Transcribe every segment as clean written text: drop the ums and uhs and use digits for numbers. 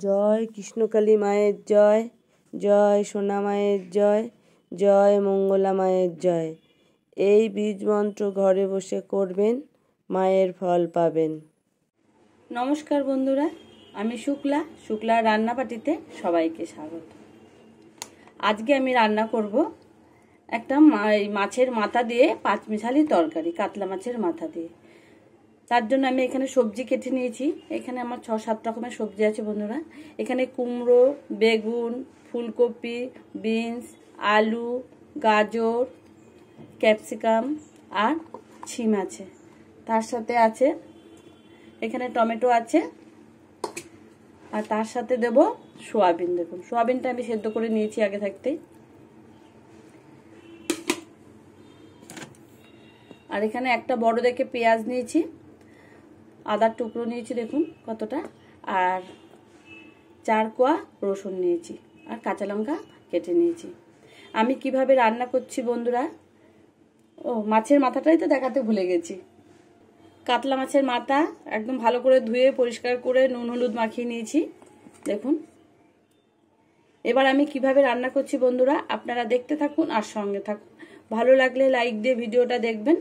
জয় কৃষ্ণকালী মায়ের জয়, জয় সোনা মায়ের জয়, জয় মঙ্গলা মায়ের জয়। এই বীজ মন্ত্র ঘরে বসে করবেন, মায়ের ফল পাবেন। নমস্কার বন্ধুরা, আমি শুক্লা রান্নাপাটিতে সবাইকে স্বাগত। আজকে আমি রান্না করব একটা মাছের মাথা দিয়ে পাঁচমিশালি তরকারি, কাতলা মাছের মাথা দিয়ে। তার জন্য আমি এখানে সবজি কেটে নিয়েছি। এখানে আমার 6-7 রকমের সবজি আছে বন্ধুরা। এখানে কুমড়ো, বেগুন, ফুলকপি, বিনস, আলু, গাজর, ক্যাপসিকাম আর শিম আছে। তার সাথে আছে এখানে টমেটো আছে, আর তার সাথে দেব সোয়াবিন। দেখুন, সোয়াবিনটা আমি সেদ্ধ করে নিয়েছি আগে থাকতেই। আর এখানে একটা বড় দেখে পেঁয়াজ নিয়েছি, আদার টুকরো নিয়েছি দেখুন কতটা, আর 4 কোয়া রসুন নিয়েছি, আর কাঁচা লঙ্কা কেটে নিয়েছি। আমি কিভাবে রান্না করছি বন্ধুরা, মাছের মাথাটাই তো দেখাতে ভুলে গেছি। কাতলা মাছের মাথা একদম ভালো করে ধুয়ে পরিষ্কার করে নুন হলুদ মাখিয়ে নিয়েছি দেখুন। এবার আমি কিভাবে রান্না করছি বন্ধুরা, আপনারা দেখতে থাকুন আর সঙ্গে থাকুন। ভালো লাগলে লাইক দিয়ে ভিডিওটা দেখবেন।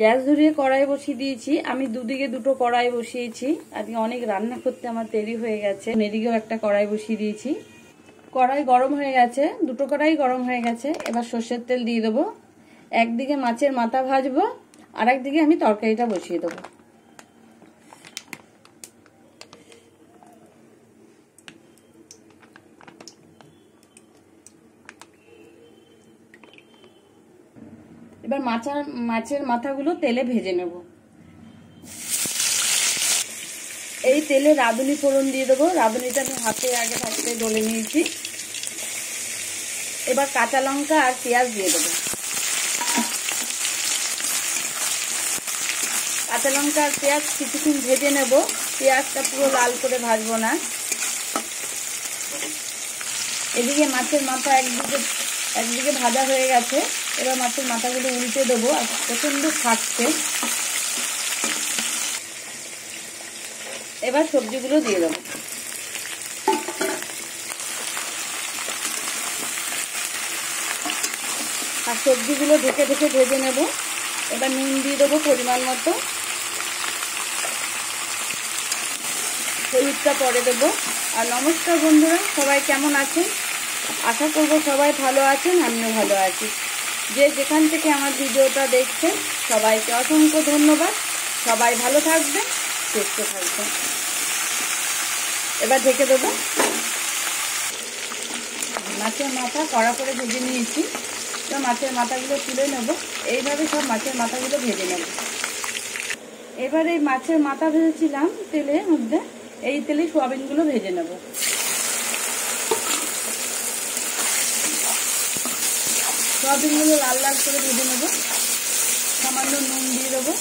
গ্যাস ধরিয়ে কড়াই বসিয়ে দিয়েছি। আমি দুদিকে দুটো কড়াই বসিয়েছি। আজকে অনেক রান্না করতে আমার দেরি হয়ে গেছে। এদিকেও একটা কড়াই বসিয়ে দিয়েছি। কড়াই গরম হয়ে গেছে, দুটো কড়াই গরম হয়ে গেছে। এবার সর্ষের তেল দিয়ে দেবো। একদিকে মাছের মাথা ভাজবো, আর একদিকে আমি তরকারিটা বসিয়ে দেবো। এবার মাছের মাথাগুলো তেলে ভেজে নেব। এই তেলে রাঁধুনি ফোড়ন দিয়ে দেবো। রাঁধুনিটা আমি হাতে আগে থাকতে ডলে নিয়েছি। এবার কাঁচা লঙ্কা আর পেঁয়াজ দিয়ে দেবো। কাঁচা লঙ্কা আর পেঁয়াজ কিছুক্ষণ ভেজে নেব। পেঁয়াজটা পুরো লাল করে ভাজবো না। এদিকে মাছের মাথা একদিকে ভাজা হয়ে গেছে। এবার মাছের মাথাগুলো উল্টে দেবো। আর প্রচন্ড ফাটছে। এবার সবজিগুলো দিয়ে দেবো। আর সবজিগুলো ঢেকে ঢেকে ভেজে নেব। এবার নুন দিয়ে দেবো পরিমাণ মতো, হলুদটা পরে দেবো। আর নমস্কার বন্ধুরা, সবাই কেমন আছেন? আশা করব সবাই ভালো আছেন, আমিও ভালো আছি। যে যেখান থেকে আমার ভিডিওটা দেখছেন সবাইকে অসংখ্য ধন্যবাদ। সবাই ভালো থাকবেন, সুস্থ থাকবেন। এবার ঢেকে দেবো। মাছের মাথা কড়া করে ভেজে নিয়েছি। তো মাছের মাথাগুলো তুলে নেব। এইভাবে সব মাছের মাথাগুলো ভেজে নেব। এবার এই মাছের মাথা ভেজেছিলাম তেলের মধ্যে, এই তেলে সোয়াবিনগুলো ভেজে নেব। সোয়াবিনগুলো লাল লাল করে ভেজে নেব। সামান্য নুন দিয়ে দেবো।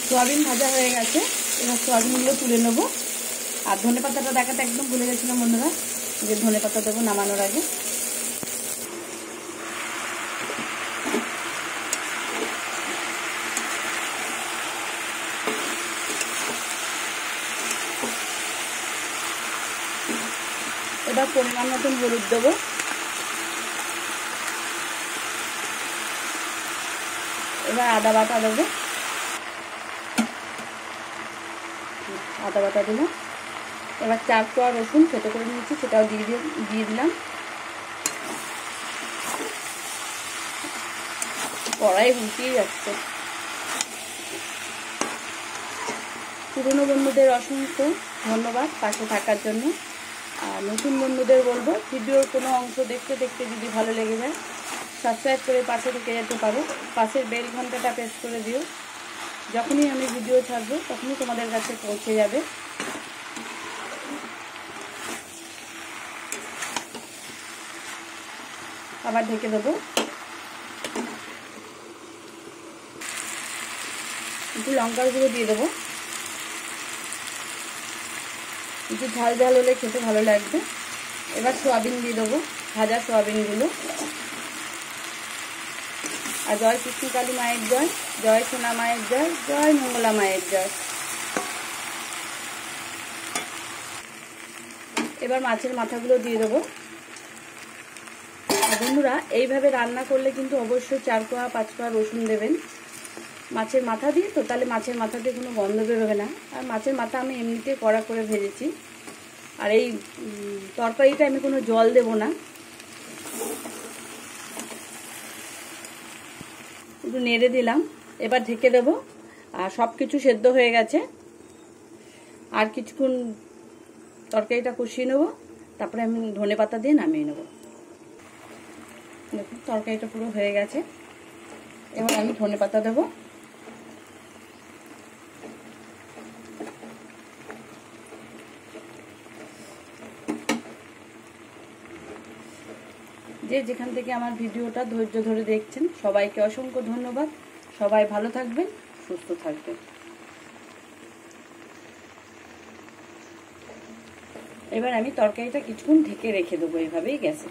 সোয়াবিন ভাজা হয়ে গেছে। এবার সোয়াবিনগুলো তুলে নেব। আর ধনেপাতাটা দেখাতে একদম ভুলে গেছিলাম বন্ধুরা, যে ধনেপাতা দেবো নামানোর আগে। এবার পরিমাণ মতন হলুদ দেবো। এবার আদা বাটা দেবো। আদা বাটা দিলাম। এবার 4 কোয়া রসুন ছোটো করে নিয়েছি, সেটাও দিয়ে দিলাম। কড়াই হুকিয়ে যাচ্ছে। পুরনো বন্ধুদের অসংখ্য ধন্যবাদ পাশে থাকার জন্য। আর নতুন বন্ধুদের বলবো, ভিডিওর কোনো অংশ দেখতে দেখতে যদি ভালো লেগে যায় সাবস্ক্রাইব করে পাশে থেকে যেতে পারো। পাশের বেল ঘন্টাটা প্রেস করে দিও। যখনই আমি ভিডিও ছাড়বো তখনই তোমাদের কাছে পৌঁছে যাবে। আবার ঢেকে দেবো। একটু লঙ্কার গুঁড়ো দিয়ে দেবো। একটু ঝাল ঝাল হলে খেতে ভালো লাগবে। এবার সোয়াবিন দিয়ে দেবো, ভাজা সোয়াবিনগুলো। আর জয় কৃষ্ণকালী মায়ের জয়, জয় সোনা মায়ের জয়, জয় মঙ্গলা মায়ের জয়। এবার মাছের মাথাগুলো দিয়ে দেবো। আর বন্ধুরা, এইভাবে রান্না করলে কিন্তু অবশ্যই 4 কোয়া 5 কোয়া রসুন দেবেন মাছের মাথা দিয়ে, তো তাহলে মাছের মাথা দিয়ে কোনো গন্ধ বেরোবে না। আর মাছের মাথা আমি এমনিতে কড়া করে ভেজেছি। আর এই তরকারিটা আমি কোনো জল দেব না, একটু নেড়ে দিলাম। এবার ঢেকে দেব। আর সব কিছু সেদ্ধ হয়ে গেছে, আর কিছুক্ষণ তরকারিটা কষিয়ে নেব, তারপরে আমি ধনেপাতা দিয়ে নামিয়ে নেব। দেখুন তরকারিটা পুরো হয়ে গেছে। এবার আমি ধনেপাতা দেব। যে যেখান থেকে আমার ভিডিওটা ধৈর্য ধরে দেখছেন সবাইকে অসংখ্য ধন্যবাদ। সবাই ভালো থাকবেন, সুস্থ থাকবেন। এবার আমি তরকারিটা কিছুক্ষণ ঢেকে রেখে দেবো এইভাবেই গ্যাসে।